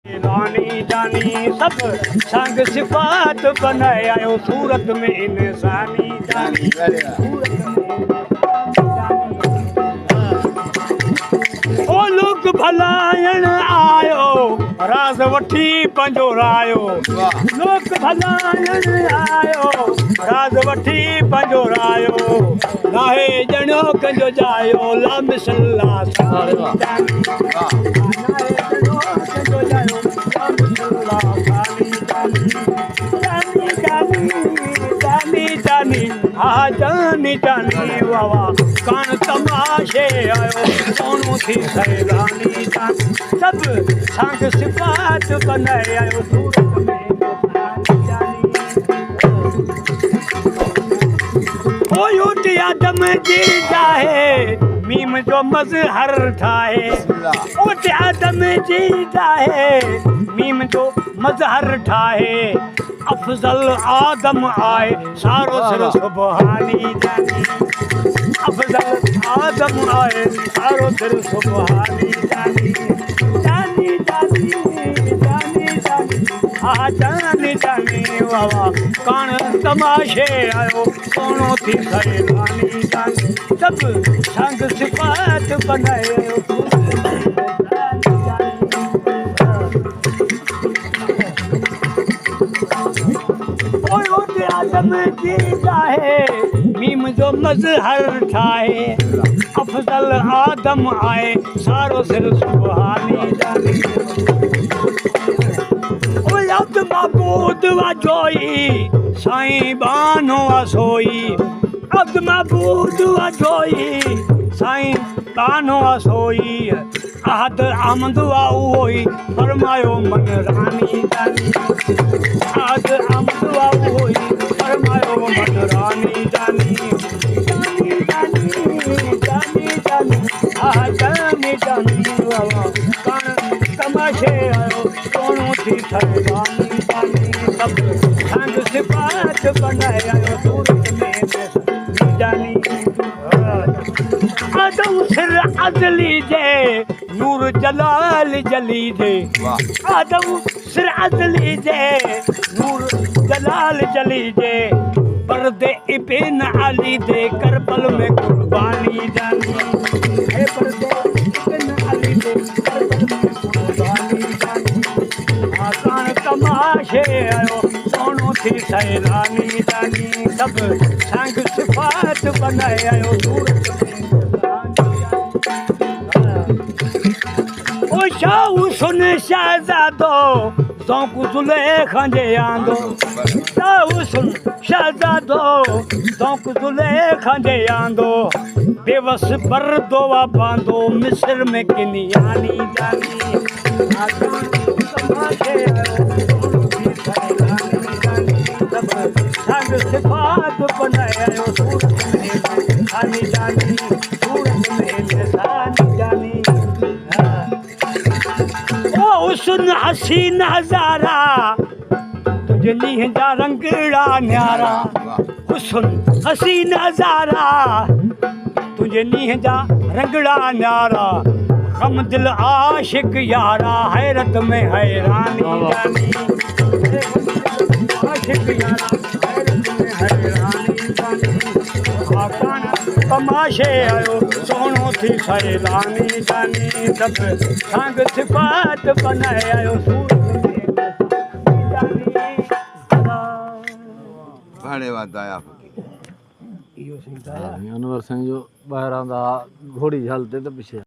रानी जानी सब संग सिफात बनाए आयो सूरत में इंसानी जानी ओ लोग भलायण आयो राज वठी पंजो रायो लोग भलायण आयो राज वठी पंजो रायो नाहे जणो कंजो जायो ला मिसल्ला जानी हाँ जानी जानी वावा कान तमाशे आयो सोनू थी सैलानी जानी सब संग सिफात बनाए आयो सूरत में जानी ओ यूटी आदम जी जाहे मीम जो मजहर ठाहे ऊट आदम जी जाहे मीम जो मजहर ठाहे अफजल आदम आए सारो सिर सुबहानी जानी अफजल आदम आए सारो सिर सुबहानी जानी जानी जानी जानी जानी हाँ जानी जानी वावा कान तमाशे आयो सोनो थी सैलानी जानी सब संग सिफात बनाए आदम जी चाहे मीम जो मजहर ठाहे अफजल आदम आए सारो सिर सुबहानी जानी ओ अब्द महबूद वा जोई साईं बानो सोई अब्द महबूद वा जोई साईं बानो सोई अहद आमद वा उहोई फरमायो मन रानी जानी अहद आमद वा उहोई फरमायो मन रानी जानी जानी जानी जानी जानी हाँ जानी जानी वावा कान तमाशे आयो सोनू थी सैलानी जानी सब संग सिफात बनाए आयो सूरत में जानी आदम सिर अजली जे नूर जलाल जली जे आदम सिर अजली जे नूर जलाल जली जे पर्दे इब्न अली दे करबल में कुर्बानी जानी हे पर्दे इब्न अली दे करबल में कुर्बानी जानी आसान तमाशे आयो सोनू थी सैलानी जानी सब संग सिफात बनाए आयो सूरत में ओ शाह सुन शहजादो तोंकु जुलेखा जे आंदो शाह सुन शहजादो तोंकु जुलेखा जे आंदो बेवस पर्दो वा बांधो मिस्र में किनियानी जानी आसान तमाशे संग सिफात बनाए आयो सूरत में जानी जानी सूरत में जानी ओ हुस्न हसीन हजारा तुझे नीह जा रंगड़ा न्यारा हुस्न हसीन हजारा तुझे नीह जा रंगड़ा न्यारा हम दिल आशिक यारा हैरत में हैरानी जानी आशिक यारा हैरत में हैरानी जानी आकान तमाशे आयो सोनू थी सैलानी जानी सब संग सिफात बनाए आयो सूरत में जानी भाड़े बात आया अनवर सिंह जो ॿाहिरां घोड़ी हलते तो पीछे